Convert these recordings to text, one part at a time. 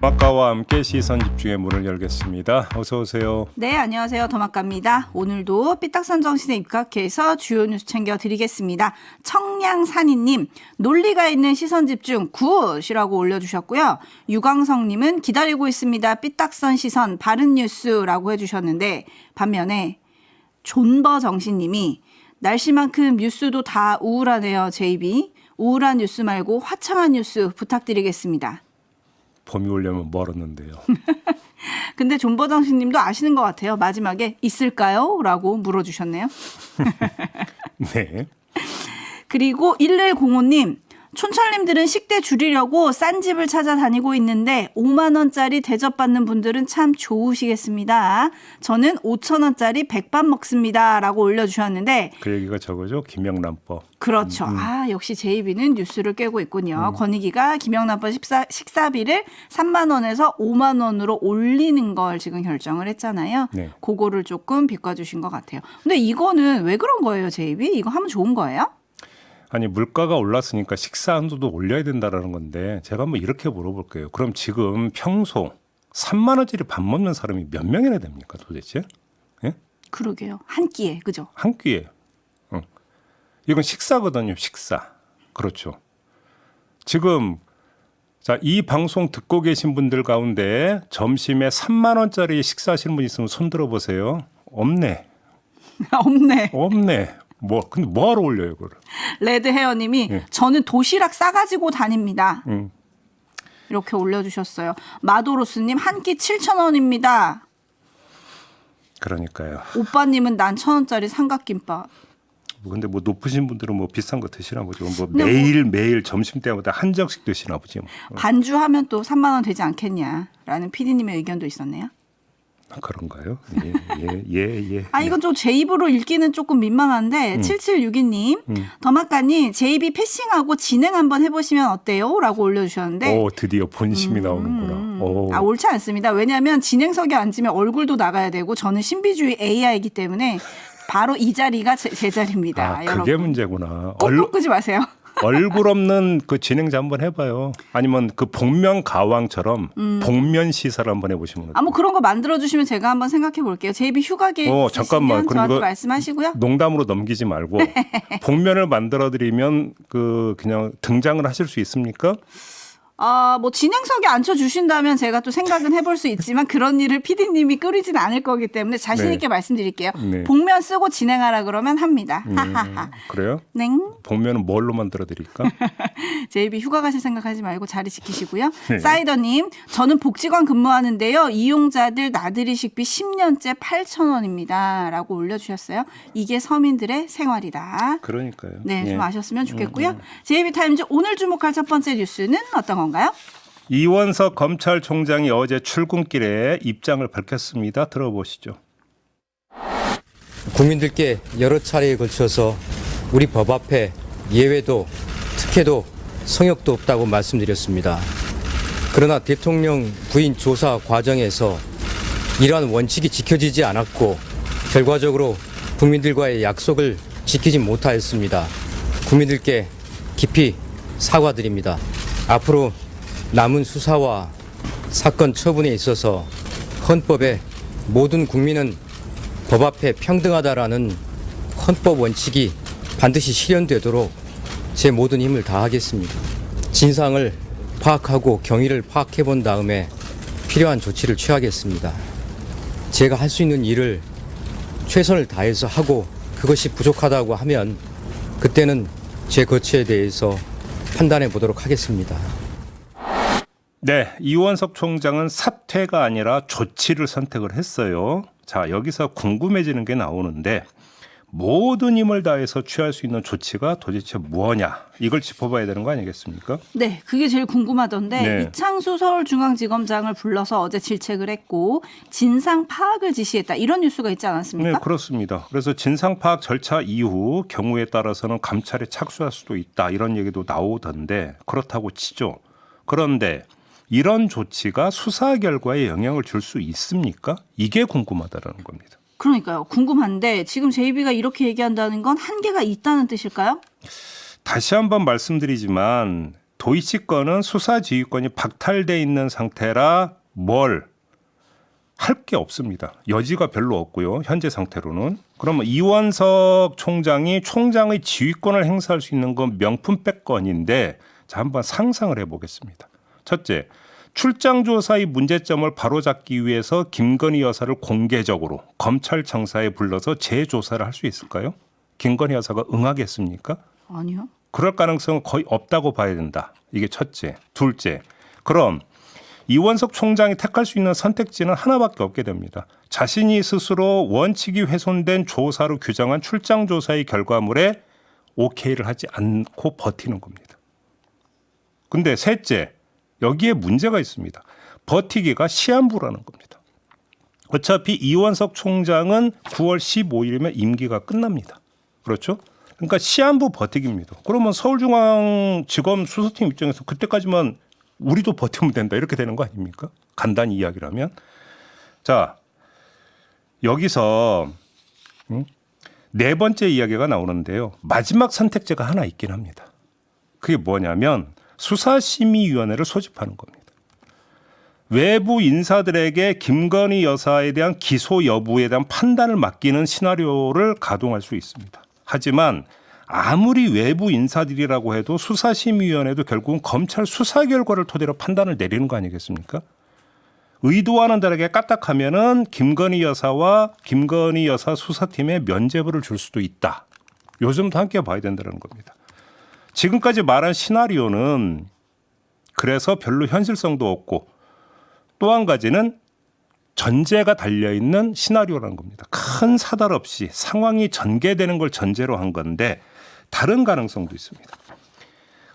더마카와 함께 시선 집중의 문을 열겠습니다. 어서 오세요. 네, 안녕하세요. 더마카입니다. 오늘도 삐딱선 정신에 입각해서 주요 뉴스 챙겨드리겠습니다. 청량산이님, 논리가 있는 시선 집중 굿이라고 올려주셨고요. 유광성님은 기다리고 있습니다. 삐딱선 시선 바른 뉴스라고 해주셨는데, 반면에 존버 정신님이 날씨만큼 뉴스도 다 우울하네요. JB. 우울한 뉴스 말고 화창한 뉴스 부탁드리겠습니다. 봄이 오려면 멀었는데요. 근데 존버정신 님도 아시는 것 같아요. 마지막에 있을까요? 라고 물어주셨네요. 네. 그리고 1105님. 촌철님들은 식대 줄이려고 싼 집을 찾아다니고 있는데 5만 원짜리 대접받는 분들은 참 좋으시겠습니다. 저는 5천 원짜리 백반 먹습니다. 라고 올려주셨는데 그 얘기가 저거죠. 김영란법. 그렇죠. 역시 JB는 뉴스를 꿰고 있군요. 권익위가 김영란법 식사비를 3만 원에서 5만 원으로 올리는 걸 지금 결정을 했잖아요. 네. 그거를 조금 비꿔주신 것 같아요. 근데 이거는 왜 그런 거예요, JB? 이거 하면 좋은 거예요? 아니 물가가 올랐으니까 식사 한도도 올려야 된다라는 건데 제가 한번 이렇게 물어볼게요. 그럼 지금 평소 3만 원짜리 밥 먹는 사람이 몇 명이나 됩니까 도대체? 예? 그러게요. 한 끼에, 그죠? 한 끼에. 이건 식사거든요. 식사. 그렇죠. 지금 자, 이 방송 듣고 계신 분들 가운데 점심에 3만 원짜리 식사하시는 분 있으면 손 들어보세요. 없네. 없네. 없네. 근데 뭐하러 올려요, 그걸? 레드 헤어님이 예. 저는 도시락 싸가지고 다닙니다. 음. 이렇게 올려주셨어요. 마도로스님 한 끼 7,000원입니다. 그러니까요. 오빠님은 난 1,000원짜리 삼각김밥. 근데 뭐 높으신 분들은 뭐 비싼 거 드시나 보죠. 뭐 근데 매일 점심 때마다 한 적씩 드시나 보지. 뭐. 반주하면 또 3만 원 되지 않겠냐라는 PD님의 의견도 있었네요. 그런가요? 예. 이건 좀 제 입으로 읽기는 조금 민망한데 7762님 더마카님 JB 패싱하고 진행 한번 해보시면 어때요? 라고 올려주셨는데 오, 드디어 본심이 나오는구나. 오. 옳지 않습니다. 왜냐하면 진행석에 앉으면 얼굴도 나가야 되고 저는 신비주의 AI이기 때문에 바로 이 자리가 제 자리입니다. 그게 여러분. 문제구나. 꼭 끄지 마세요. 얼굴 없는 그 진행자 한번 해봐요. 아니면 그 복면 가왕처럼 복면 시사를 한번 해보시면 어때요? 뭐 그런 거 만들어주시면 제가 한번 생각해 볼게요. JB 휴가 계획 잠깐만. 있으시면 그럼 저한테 이거 말씀하시고요. 농담으로 넘기지 말고 복면을 만들어드리면 그냥 등장을 하실 수 있습니까? 뭐 진행석에 앉혀주신다면 제가 또 생각은 해볼 수 있지만 그런 일을 PD님이 끓이진 않을 거기 때문에 자신 있게 말씀드릴게요. 네. 복면 쓰고 진행하라 그러면 합니다. 그래요? 넹. 복면은 뭘로 만들어드릴까? JB 휴가 가실 생각하지 말고 자리 지키시고요. 네. 사이더님, 저는 복지관 근무하는데요. 이용자들 나들이 식비 10년째 8,000원입니다. 라고 올려주셨어요. 이게 서민들의 생활이다. 그러니까요. 네, 좀 예. 아셨으면 좋겠고요. JB타임즈 오늘 주목할 첫 번째 뉴스는 어떤 건가요? 이원석 검찰총장이 어제 출근길에 입장을 밝혔습니다. 들어보시죠. 국민들께 여러 차례에 걸쳐서 우리 법 앞에 예외도 특혜도 성역도 없다고 말씀드렸습니다. 그러나 대통령 부인 조사 과정에서 이러한 원칙이 지켜지지 않았고 결과적으로 국민들과의 약속을 지키지 못하였습니다. 국민들께 깊이 사과드립니다. 앞으로 남은 수사와 사건 처분에 있어서 헌법에 모든 국민은 법 앞에 평등하다라는 헌법 원칙이 반드시 실현되도록 제 모든 힘을 다하겠습니다. 진상을 파악하고 경위를 파악해 본 다음에 필요한 조치를 취하겠습니다. 제가 할 수 있는 일을 최선을 다해서 하고 그것이 부족하다고 하면 그때는 제 거취에 대해서 판단해 보도록 하겠습니다. 네, 이원석 총장은 사퇴가 아니라 조치를 선택을 했어요. 자, 여기서 궁금해지는 게 나오는데 모든 힘을 다해서 취할 수 있는 조치가 도대체 뭐냐 이걸 짚어봐야 되는 거 아니겠습니까? 네, 그게 제일 궁금하던데 네. 이창수 서울중앙지검장을 불러서 어제 질책을 했고 진상 파악을 지시했다 이런 뉴스가 있지 않았습니까? 네, 그렇습니다. 그래서 진상 파악 절차 이후 경우에 따라서는 감찰에 착수할 수도 있다 이런 얘기도 나오던데 그렇다고 치죠. 그런데 이런 조치가 수사 결과에 영향을 줄 수 있습니까? 이게 궁금하다라는 겁니다. 그러니까요. 궁금한데 지금 JB가 이렇게 얘기한다는 건 한계가 있다는 뜻일까요? 다시 한번 말씀드리지만 도이치 건은 수사 지휘권이 박탈돼 있는 상태라 뭘 할 게 없습니다. 여지가 별로 없고요. 현재 상태로는. 그러면 이원석 총장이 총장의 지휘권을 행사할 수 있는 건 명품백 건인데 자, 한번 상상을 해보겠습니다. 첫째, 출장 조사의 문제점을 바로잡기 위해서 김건희 여사를 공개적으로 검찰청사에 불러서 재조사를 할 수 있을까요? 김건희 여사가 응하겠습니까? 아니요. 그럴 가능성은 거의 없다고 봐야 된다. 이게 첫째. 둘째, 그럼 이원석 총장이 택할 수 있는 선택지는 하나밖에 없게 됩니다. 자신이 스스로 원칙이 훼손된 조사로 규정한 출장 조사의 결과물에 오케이를 하지 않고 버티는 겁니다. 근데 셋째, 여기에 문제가 있습니다. 버티기가 시한부라는 겁니다. 어차피 이원석 총장은 9월 15일이면 임기가 끝납니다. 그렇죠? 그러니까 시한부 버티기입니다. 그러면 서울중앙지검 수사팀 입장에서 그때까지만 우리도 버티면 된다 이렇게 되는 거 아닙니까? 간단히 이야기를 하면. 자, 여기서 네 번째 이야기가 나오는데요. 마지막 선택지가 하나 있긴 합니다. 그게 뭐냐면 수사심의위원회를 소집하는 겁니다. 외부 인사들에게 김건희 여사에 대한 기소 여부에 대한 판단을 맡기는 시나리오를 가동할 수 있습니다. 하지만 아무리 외부 인사들이라고 해도 수사심의위원회도 결국은 검찰 수사 결과를 토대로 판단을 내리는 거 아니겠습니까? 의도와는 다르게 까딱하면은 김건희 여사와 김건희 여사 수사팀에 면죄부를 줄 수도 있다. 요즘도 함께 봐야 된다는 겁니다. 지금까지 말한 시나리오는 그래서 별로 현실성도 없고 또 한 가지는 전제가 달려있는 시나리오라는 겁니다. 큰 사달 없이 상황이 전개되는 걸 전제로 한 건데 다른 가능성도 있습니다.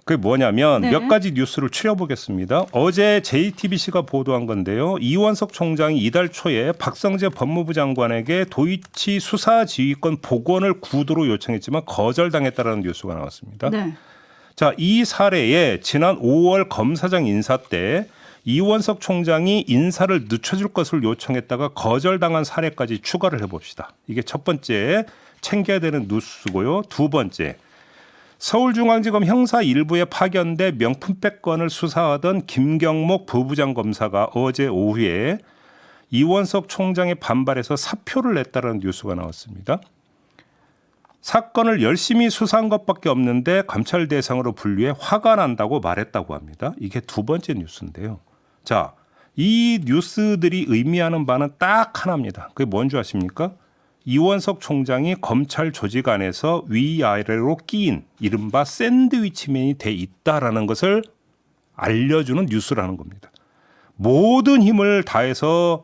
그게 뭐냐면 네. 몇 가지 뉴스를 추려보겠습니다. 어제 JTBC가 보도한 건데요. 이원석 총장이 이달 초에 박성재 법무부 장관에게 도이치 수사지휘권 복원을 구두로 요청했지만 거절당했다는 뉴스가 나왔습니다. 네. 자, 이 사례에 지난 5월 검사장 인사 때 이원석 총장이 인사를 늦춰줄 것을 요청했다가 거절당한 사례까지 추가를 해봅시다. 이게 첫 번째 챙겨야 되는 뉴스고요. 두 번째, 서울중앙지검 형사 1부에 파견돼 명품백 건을 수사하던 김경목 부부장검사가 어제 오후에 이원석 총장의 반발에서 사표를 냈다는 뉴스가 나왔습니다. 사건을 열심히 수사한 것밖에 없는데 감찰 대상으로 분류해 화가 난다고 말했다고 합니다. 이게 두 번째 뉴스인데요. 자, 이 뉴스들이 의미하는 바는 딱 하나입니다. 그게 뭔지 아십니까? 이원석 총장이 검찰 조직 안에서 위아래로 끼인 이른바 샌드위치맨이 돼 있다라는 것을 알려주는 뉴스라는 겁니다. 모든 힘을 다해서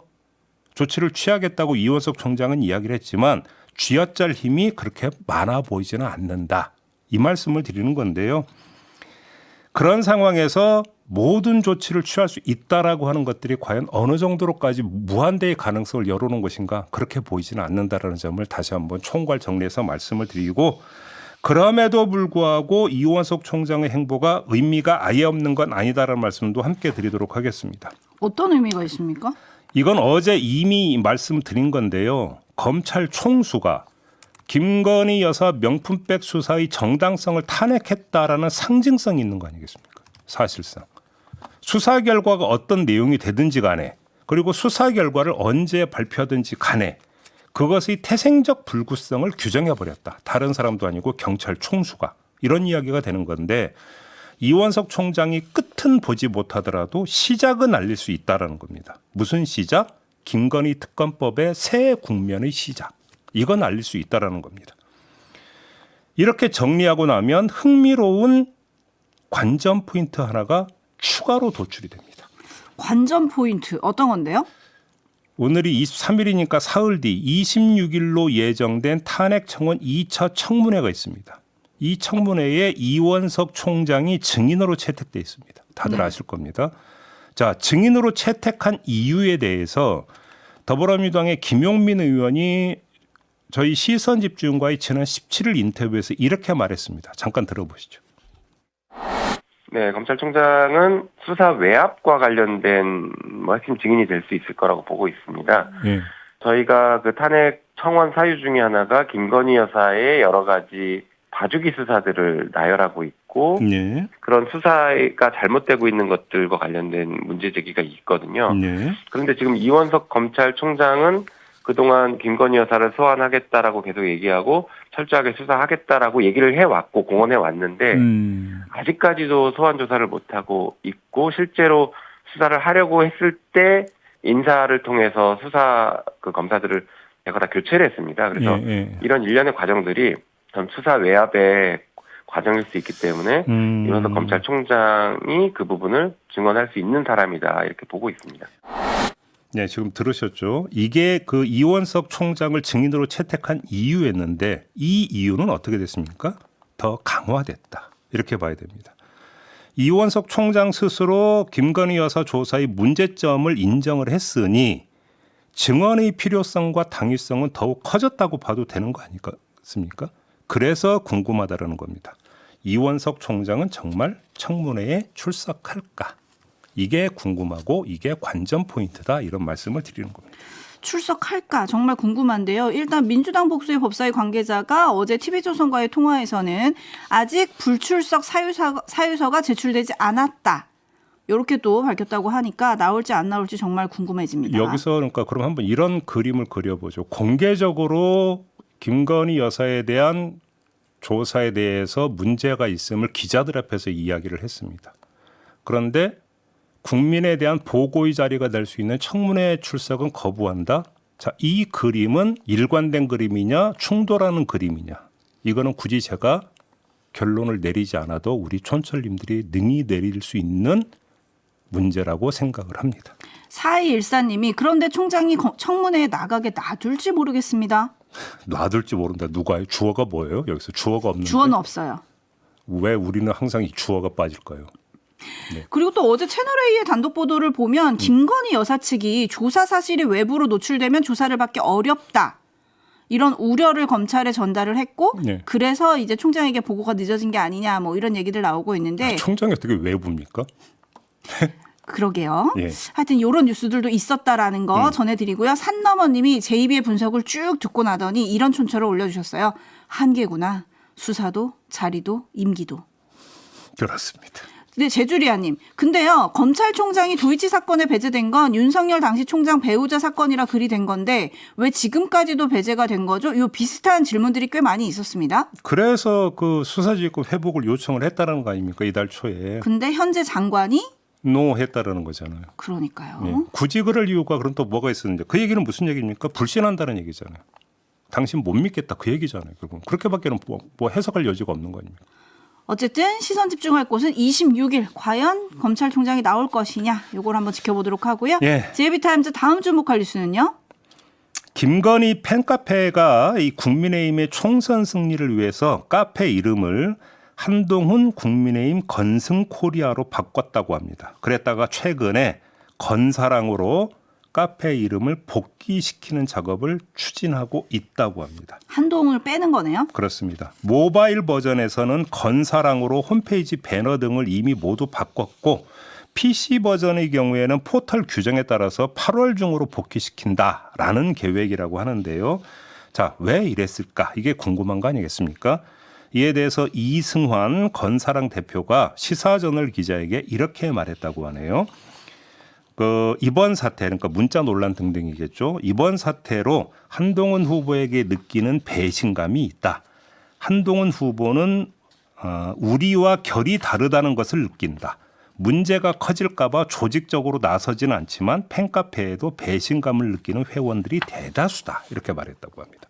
조치를 취하겠다고 이원석 총장은 이야기를 했지만 쥐어짤 힘이 그렇게 많아 보이지는 않는다. 이 말씀을 드리는 건데요. 그런 상황에서 모든 조치를 취할 수 있다라고 하는 것들이 과연 어느 정도로까지 무한대의 가능성을 열어놓은 것인가 그렇게 보이지는 않는다라는 점을 다시 한번 총괄 정리해서 말씀을 드리고 그럼에도 불구하고 이원석 총장의 행보가 의미가 아예 없는 건 아니다라는 말씀도 함께 드리도록 하겠습니다. 어떤 의미가 있습니까? 이건 어제 이미 말씀드린 건데요. 검찰 총수가 김건희 여사 명품백 수사의 정당성을 탄핵했다라는 상징성이 있는 거 아니겠습니까? 사실상. 수사 결과가 어떤 내용이 되든지 간에 그리고 수사 결과를 언제 발표하든지 간에 그것의 태생적 불구성을 규정해버렸다. 다른 사람도 아니고 경찰 총수가. 이런 이야기가 되는 건데 이원석 총장이 끝은 보지 못하더라도 시작은 알릴 수 있다는 겁니다. 무슨 시작? 김건희 특검법의 새 국면의 시작. 이건 알릴 수 있다는 겁니다. 이렇게 정리하고 나면 흥미로운 관전 포인트 하나가 추가로 도출이 됩니다. 관전 포인트 어떤 건데요? 오늘이 23일이니까 사흘 뒤 26일로 예정된 탄핵 청원 2차 청문회가 있습니다. 이 청문회에 이원석 총장이 증인으로 채택돼 있습니다. 다들 네. 아실 겁니다. 자, 증인으로 채택한 이유에 대해서 더불어민주당의 김용민 의원이 저희 시선집중과의 지난 17일 인터뷰에서 이렇게 말했습니다. 잠깐 들어보시죠. 네, 검찰총장은 수사 외압과 관련된 핵심 증인이 될 수 있을 거라고 보고 있습니다. 예. 저희가 그 탄핵 청원 사유 중에 하나가 김건희 여사의 여러 가지 봐주기 수사들을 나열하고 있고 있고 네. 그런 수사가 잘못되고 있는 것들과 관련된 문제 제기가 있거든요. 네. 그런데 지금 이원석 검찰총장은 그동안 김건희 여사를 소환하겠다라고 계속 얘기하고 철저하게 수사하겠다라고 얘기를 해왔고 공언해 왔는데 아직까지도 소환 조사를 못하고 있고 실제로 수사를 하려고 했을 때 인사를 통해서 수사 그 검사들을 제가 다 교체를 했습니다. 그래서 이런 일련의 과정들이 전 수사 외압의 과정일 수 있기 때문에 이원석 검찰총장이 그 부분을 증언할 수 있는 사람이다 이렇게 보고 있습니다. 네, 지금 들으셨죠? 이게 그 이원석 총장을 증인으로 채택한 이유였는데 이 이유는 어떻게 됐습니까? 더 강화됐다. 이렇게 봐야 됩니다. 이원석 총장 스스로 김건희 여사 조사의 문제점을 인정을 했으니 증언의 필요성과 당위성은 더욱 커졌다고 봐도 되는 거 아니겠습니까? 그래서 궁금하다라는 겁니다. 이원석 총장은 정말 청문회에 출석할까? 이게 궁금하고 이게 관전 포인트다 이런 말씀을 드리는 겁니다. 출석할까 정말 궁금한데요. 일단 민주당 복수의 법사위 관계자가 어제 TV조선과의 통화에서는 아직 불출석 사유서가 제출되지 않았다. 이렇게 또 밝혔다고 하니까 나올지 안 나올지 정말 궁금해집니다. 여기서 그러니까 그럼 한번 이런 그림을 그려보죠. 공개적으로 김건희 여사에 대한 조사에 대해서 문제가 있음을 기자들 앞에서 이야기를 했습니다. 그런데 국민에 대한 보고의 자리가 될 수 있는 청문회 출석은 거부한다. 자, 이 그림은 일관된 그림이냐 충돌하는 그림이냐. 이거는 굳이 제가 결론을 내리지 않아도 우리 촌철님들이 능히 내릴 수 있는 문제라고 생각을 합니다. 4214님이 그런데 총장이 청문회에 나가게 놔둘지 모르겠습니다. 놔둘지 모른다. 누가요? 주어가 뭐예요? 여기서 주어가 없는데. 주어는 없어요. 왜 우리는 항상 이 주어가 빠질까요? 네. 그리고 또 어제 채널A의 단독 보도를 보면 김건희 여사 측이 조사 사실이 외부로 노출되면 조사를 받기 어렵다. 이런 우려를 검찰에 전달을 했고 네. 그래서 이제 총장에게 보고가 늦어진 게 아니냐 뭐 이런 얘기들 나오고 있는데 총장이 어떻게 외부입니까? 그러게요. 예. 하여튼 이런 뉴스들도 있었다라는 거 전해드리고요. 산넘어님이 제2비의 분석을 쭉 듣고 나더니 이런 촌철을 올려주셨어요. 한계구나. 수사도 자리도 임기도. 그렇습니다. 네, 제주리아님. 근데요, 검찰총장이 도이치 사건에 배제된 건 윤석열 당시 총장 배우자 사건이라 글이 된 건데 왜 지금까지도 배제가 된 거죠? 요 비슷한 질문들이 꽤 많이 있었습니다. 그래서 그 수사지휘권 회복을 요청을 했다는 거 아닙니까? 이달 초에. 근데 현재 장관이 노했다라는 거잖아요. 그러니까요. 예. 굳이 그럴 이유가 그럼 또 뭐가 있었는데 그 얘기는 무슨 얘기입니까? 불신한다는 얘기잖아요. 당신 못 믿겠다 그 얘기잖아요. 결국 그렇게밖에는 뭐 해석할 여지가 없는 거 아닙니까? 어쨌든 시선 집중할 곳은 26일 과연 검찰총장이 나올 것이냐 이걸 한번 지켜보도록 하고요. 예. JB타임즈 다음 주목할 뉴스는요. 김건희 팬카페가 이 국민의힘의 총선 승리를 위해서 카페 이름을 한동훈 국민의힘 건승코리아로 바꿨다고 합니다. 그랬다가 최근에 건사랑으로 카페 이름을 복귀시키는 작업을 추진하고 있다고 합니다. 한동훈을 빼는 거네요. 그렇습니다. 모바일 버전에서는 건사랑으로 홈페이지 배너 등을 이미 모두 바꿨고 PC 버전의 경우에는 포털 규정에 따라서 8월 중으로 복귀시킨다라는 계획이라고 하는데요. 자, 왜 이랬을까? 이게 궁금한 거 아니겠습니까? 이에 대해서 이승환 건사랑 대표가 시사저널 기자에게 이렇게 말했다고 하네요. 이번 사태, 그러니까 문자 논란 등등이겠죠. 이번 사태로 한동훈 후보에게 느끼는 배신감이 있다. 한동훈 후보는 우리와 결이 다르다는 것을 느낀다. 문제가 커질까 봐 조직적으로 나서지는 않지만 팬카페에도 배신감을 느끼는 회원들이 대다수다. 이렇게 말했다고 합니다.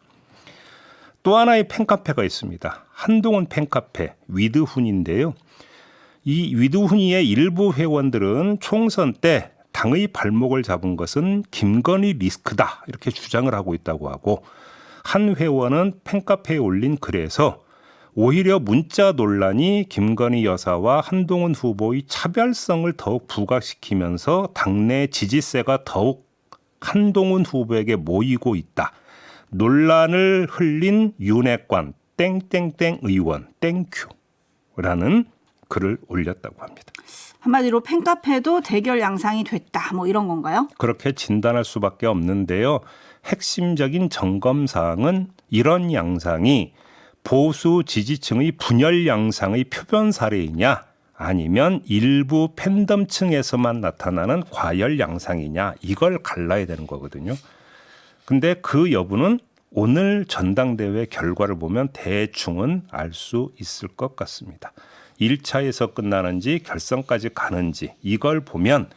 또 하나의 팬카페가 있습니다. 한동훈 팬카페 위드훈인데요. 이 위드훈이의 일부 회원들은 총선 때 당의 발목을 잡은 것은 김건희 리스크다 이렇게 주장을 하고 있다고 하고 한 회원은 팬카페에 올린 글에서 오히려 문자 논란이 김건희 여사와 한동훈 후보의 차별성을 더욱 부각시키면서 당내 지지세가 더욱 한동훈 후보에게 모이고 있다. 논란을 흘린 윤핵관 땡땡땡 의원 땡큐라는 글을 올렸다고 합니다. 한마디로 팬카페도 대결 양상이 됐다. 뭐 이런 건가요? 그렇게 진단할 수밖에 없는데요. 핵심적인 점검사항은 이런 양상이 보수 지지층의 분열 양상의 표변 사례이냐 아니면 일부 팬덤층에서만 나타나는 과열 양상이냐 이걸 갈라야 되는 거거든요. 근데 그 여부는 오늘 전당대회 결과를 보면 대충은 알 수 있을 것 같습니다. 1차에서 끝나는지 결선까지 가는지 이걸 보면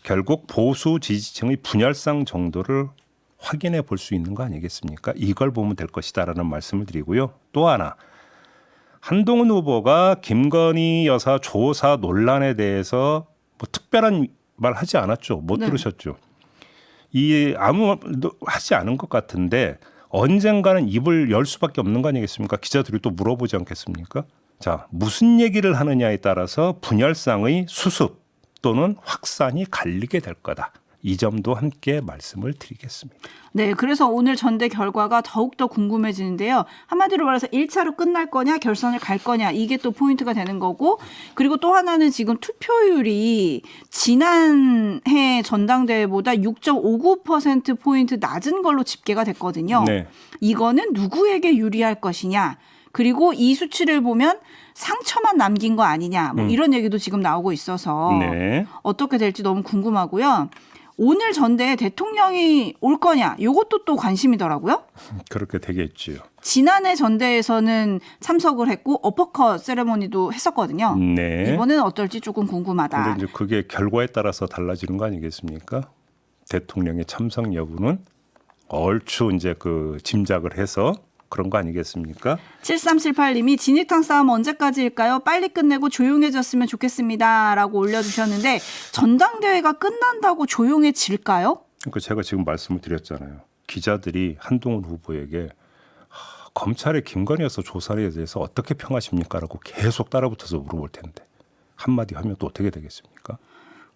결국 보수 지지층의 분열상 정도를 확인해 볼 수 있는 거 아니겠습니까? 이걸 보면 될 것이다라는 말씀을 드리고요. 또 하나 한동훈 후보가 김건희 여사 조사 논란에 대해서 뭐 특별한 말 하지 않았죠. 못 네. 들으셨죠. 이 아무도 하지 않은 것 같은데 언젠가는 입을 열 수밖에 없는 거 아니겠습니까? 기자들이 또 물어보지 않겠습니까? 자, 무슨 얘기를 하느냐에 따라서 분열상의 수습 또는 확산이 갈리게 될 거다. 이 점도 함께 말씀을 드리겠습니다. 네, 그래서 오늘 전대 결과가 더욱더 궁금해지는데요. 한마디로 말해서 1차로 끝날 거냐, 결선을 갈 거냐, 이게 또 포인트가 되는 거고, 그리고 또 하나는 지금 투표율이 지난해 전당대회보다 6.59%포인트 낮은 걸로 집계가 됐거든요. 네. 이거는 누구에게 유리할 것이냐, 그리고 이 수치를 보면 상처만 남긴 거 아니냐, 뭐 이런 얘기도 지금 나오고 있어서 네. 어떻게 될지 너무 궁금하고요. 오늘 전대에 대통령이 올 거냐, 이것도 또 관심이더라고요. 그렇게 되겠지요. 지난해 전대에서는 참석을 했고 어퍼컷 세레모니도 했었거든요. 네. 이번에는 어떨지 조금 궁금하다. 근데 이제 그게 결과에 따라서 달라지는 거 아니겠습니까? 대통령의 참석 여부는 얼추 이제 그 짐작을 해서 그런 거 아니겠습니까? 7378님이 진흙탕 싸움 언제까지일까요? 빨리 끝내고 조용해졌으면 좋겠습니다. 라고 올려주셨는데 전당대회가 끝난다고 조용해질까요? 그러니까 제가 지금 말씀을 드렸잖아요. 기자들이 한동훈 후보에게 검찰의 김건희 여사 조사에 대해서 어떻게 평하십니까? 라고 계속 따라붙어서 물어볼 텐데 한마디 하면 또 어떻게 되겠습니까?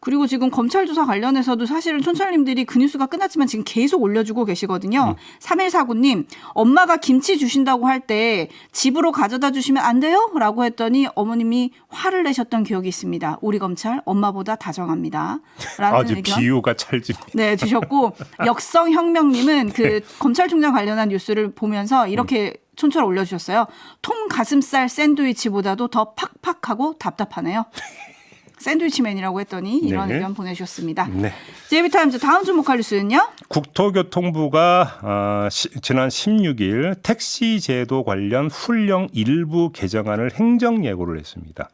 그리고 지금 검찰 조사 관련해서도 사실은 촌철님들이 그 뉴스가 끝났지만 지금 계속 올려주고 계시거든요. 3149님, 엄마가 김치 주신다고 할 때 집으로 가져다 주시면 안 돼요? 라고 했더니 어머님이 화를 내셨던 기억이 있습니다. 우리 검찰 엄마보다 다정합니다. 라는 아주 의견. 비유가 찰집니다. 네, 주셨고 역성혁명님은 그 검찰총장 관련한 뉴스를 보면서 이렇게 촌철 올려주셨어요. 통 가슴살 샌드위치보다도 더 팍팍하고 답답하네요. 샌드위치맨이라고 했더니 이런 네. 의견 보내주셨습니다. 네. JB타임즈 다음 주목할 뉴스는요? 국토교통부가 지난 16일 택시 제도 관련 훈령 일부 개정안을 행정 예고를 했습니다.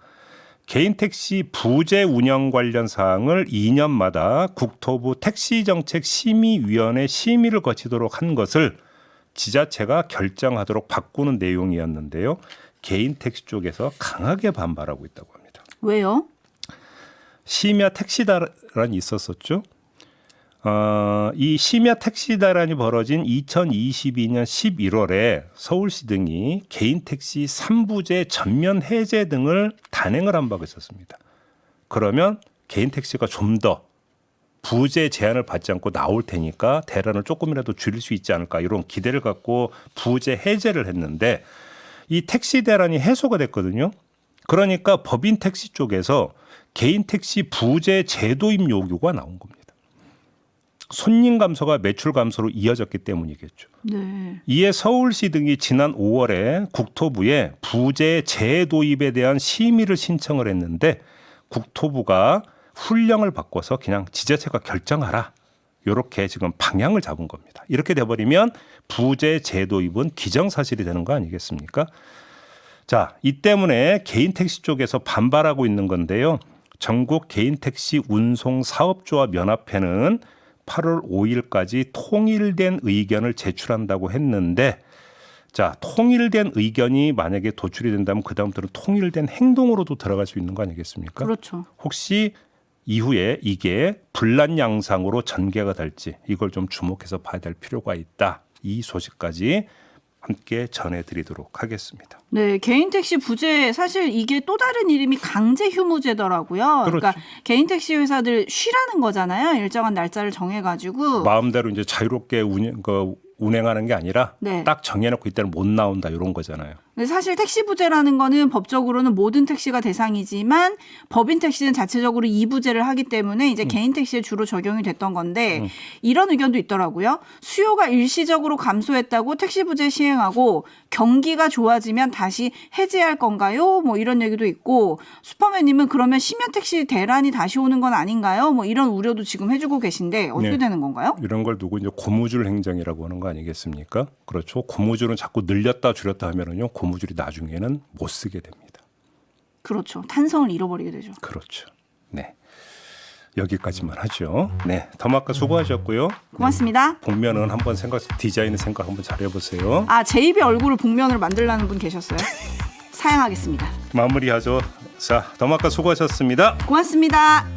개인 택시 부재 운영 관련 사항을 2년마다 국토부 택시정책심의위원회 심의를 거치도록 한 것을 지자체가 결정하도록 바꾸는 내용이었는데요. 개인 택시 쪽에서 강하게 반발하고 있다고 합니다. 왜요? 심야 택시다란이 있었었죠. 이 심야 택시다란이 벌어진 2022년 11월에 서울시 등이 개인 택시 3부제 전면 해제 등을 단행을 한 바가 있었습니다. 그러면 개인 택시가 좀 더 부재 제한을 받지 않고 나올 테니까 대란을 조금이라도 줄일 수 있지 않을까 이런 기대를 갖고 부재 해제를 했는데 이 택시 대란이 해소가 됐거든요. 그러니까 법인 택시 쪽에서 개인 택시 부재 제도입 요구가 나온 겁니다. 손님 감소가 매출 감소로 이어졌기 때문이겠죠. 네. 이에 서울시 등이 지난 5월에 국토부에 부재 재도입에 대한 심의를 신청을 했는데 국토부가 훈령을 바꿔서 그냥 지자체가 결정하라. 이렇게 지금 방향을 잡은 겁니다. 이렇게 돼버리면 부재 재도입은 기정사실이 되는 거 아니겠습니까? 자, 이 때문에 개인 택시 쪽에서 반발하고 있는 건데요. 전국 개인 택시 운송 사업조합 연합회는 8월 5일까지 통일된 의견을 제출한다고 했는데 자, 통일된 의견이 만약에 도출이 된다면 그다음부터는 통일된 행동으로도 들어갈 수 있는 거 아니겠습니까? 그렇죠. 혹시 이후에 이게 분란 양상으로 전개가 될지 이걸 좀 주목해서 봐야 될 필요가 있다. 이 소식까지 함께 전해드리도록 하겠습니다. 네, 개인 택시 부재 사실 이게 또 다른 이름이 강제 휴무제더라고요. 그렇죠. 그러니까 개인 택시 회사들 쉬라는 거잖아요. 일정한 날짜를 정해가지고. 마음대로 이제 자유롭게 운행하는 게 아니라 네. 딱 정해놓고 이때는 못 나온다 이런 거잖아요. 근데 사실 택시부재라는 거는 법적으로는 모든 택시가 대상이지만 법인 택시는 자체적으로 이부제를 하기 때문에 이제 개인 택시에 주로 적용이 됐던 건데 이런 의견도 있더라고요. 수요가 일시적으로 감소했다고 택시부재 시행하고 경기가 좋아지면 다시 해제할 건가요? 뭐 이런 얘기도 있고 슈퍼맨님은 그러면 심야 택시 대란이 다시 오는 건 아닌가요? 뭐 이런 우려도 지금 해주고 계신데 어떻게 네. 되는 건가요? 이런 걸 두고 이제 고무줄 행정이라고 하는 거 아니겠습니까? 그렇죠. 고무줄은 자꾸 늘렸다 줄였다 하면은요, 고무줄이 나중에는 못 쓰게 됩니다. 그렇죠. 탄성을 잃어버리게 되죠. 그렇죠. 네. 여기까지만 하죠. 네. 더마카 수고하셨고요. 고맙습니다. 복면은 한번 디자인의 생각 한번 잘 해보세요. 아, 제 입의 얼굴을 복면으로 만들라는 분 계셨어요? 사양하겠습니다. 마무리하죠. 자, 더마카 수고하셨습니다. 고맙습니다.